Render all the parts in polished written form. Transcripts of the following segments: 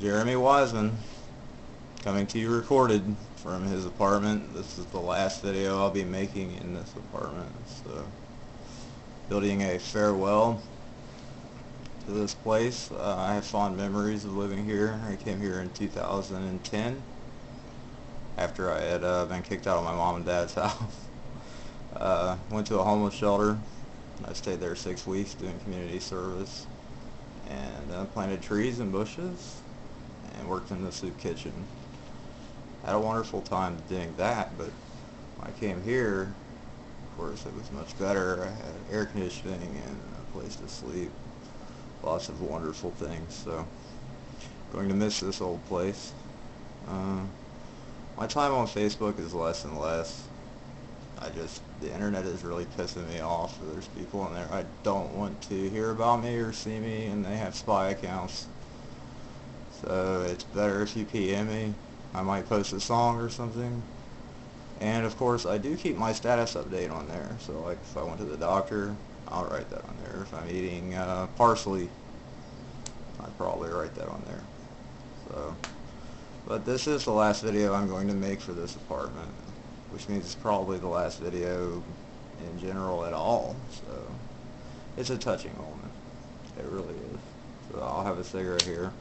Jeremy Wiseman, coming to you recorded from his apartment. This is the last video I'll be making in this apartment. So, building a farewell to this place. I have fond memories of living here. I came here in 2010 after I had been kicked out of my mom and dad's house. Went to a homeless shelter. I stayed there 6 weeks doing community service, and planted trees and bushes and worked in the soup kitchen. Had a wonderful time doing that, but when I came here, of course, it was much better. I had air conditioning and a place to sleep, lots of wonderful things. So, going to miss this old place. My time on Facebook is less and less. The internet is really pissing me off. There's people in there I don't want to hear about me or see me, and they have spy accounts. So it's better if you PM me. I might post a song or something. And of course, I do keep my status update on there. So like if I went to the doctor, I'll write that on there. If I'm eating parsley, I'd probably write that on there. So, but this is the last video I'm going to make for this apartment, which means it's probably the last video in general at all. So it's a touching moment. It really is. So I'll have a cigarette here,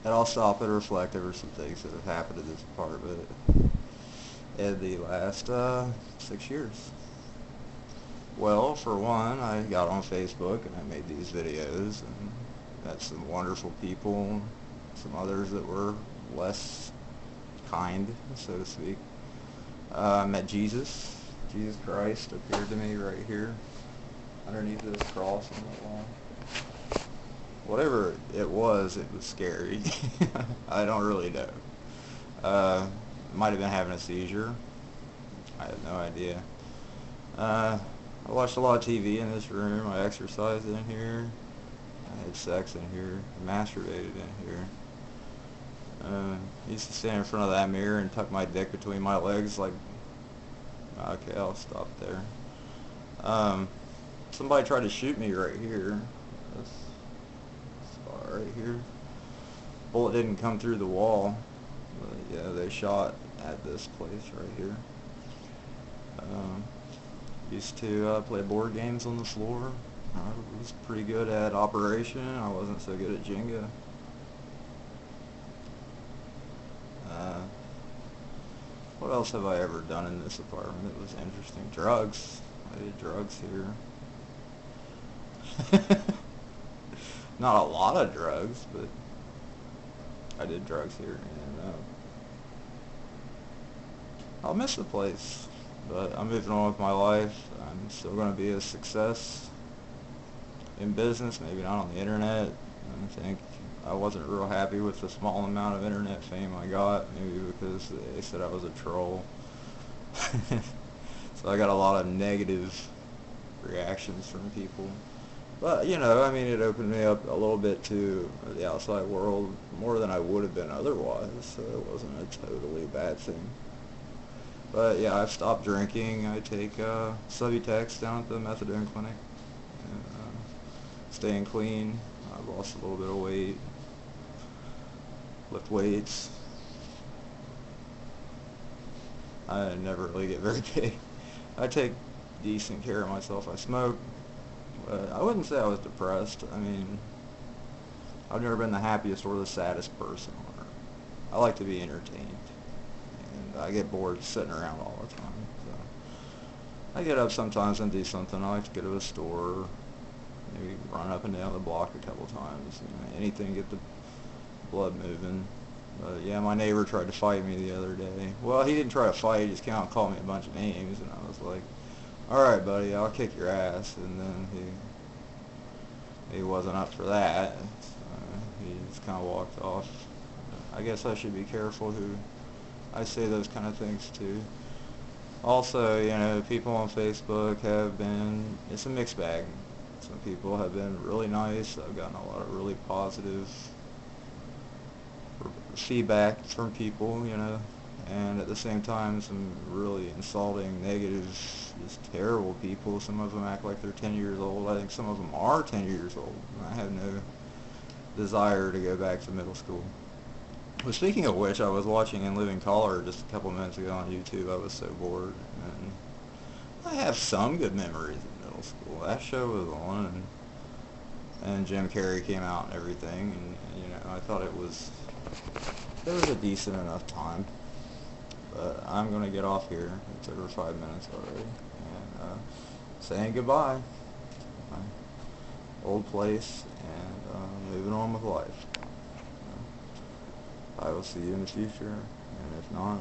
and I'll stop and reflect over some things that have happened in this apartment in the last 6 years. Well, for one, I got on Facebook and I made these videos and met some wonderful people, some others that were less kind, so to speak. I met Jesus Christ appeared to me right here underneath this cross on the wall. Whatever it was scary. I don't really know. Might have been having a seizure. I have no idea. I watched a lot of TV in this room. I exercised in here. I had sex in here. I masturbated in here. I used to stand in front of that mirror and tuck my dick between my legs like, okay, I'll stop there. Somebody tried to shoot me right here. This spot right here. Bullet didn't come through the wall. But yeah, they shot at this place right here. Used to play board games on the floor. I was pretty good at Operation. I wasn't so good at Jenga. What else have I ever done in this apartment that was interesting? Drugs. I did drugs here. Not a lot of drugs, but I did drugs here, and I'll miss the place. But I'm moving on with my life. I'm still going to be a success in business, maybe not on the internet. I think I wasn't real happy with the small amount of internet fame I got, maybe because they said I was a troll. So I got a lot of negative reactions from people. But, you know, I mean, it opened me up a little bit to the outside world, more than I would have been otherwise, so it wasn't a totally bad thing. But yeah, I've stopped drinking. I take Subutex down at the methadone clinic, and staying clean. I've lost a little bit of weight. Lift weights. I never really get very big. I take decent care of myself. I smoke, but I wouldn't say I was depressed. I mean, I've never been the happiest or the saddest person on earth. I like to be entertained, and I get bored sitting around all the time. So I get up sometimes and do something. I like to go to a store, maybe run up and down the block a couple times. You know, anything to get the blood moving. But yeah, my neighbor tried to fight me the other day. Well, he didn't try to fight. He just came out and called me a bunch of names, and I was like, "All right, buddy, I'll kick your ass." And then he wasn't up for that. He just kind of walked off. I guess I should be careful who I say those kind of things to. Also, you know, people on Facebook have been, it's a mixed bag. Some people have been really nice. I've gotten a lot of really positive feedback from people, you know, and at the same time some really insulting, negative, just terrible people. Some of them act like they're 10 years old. I think some of them are 10 years old. I have no desire to go back to middle school. Well, speaking of which, I was watching In Living Color just a couple minutes ago on YouTube. I was so bored, and I have some good memories of middle school. That show was on, and Jim Carrey came out and everything, and you know, I thought it was a decent enough time. But I'm gonna get off here. It's over 5 minutes already, and saying goodbye. My old place, and moving on with life. I will see you in the future, and if not,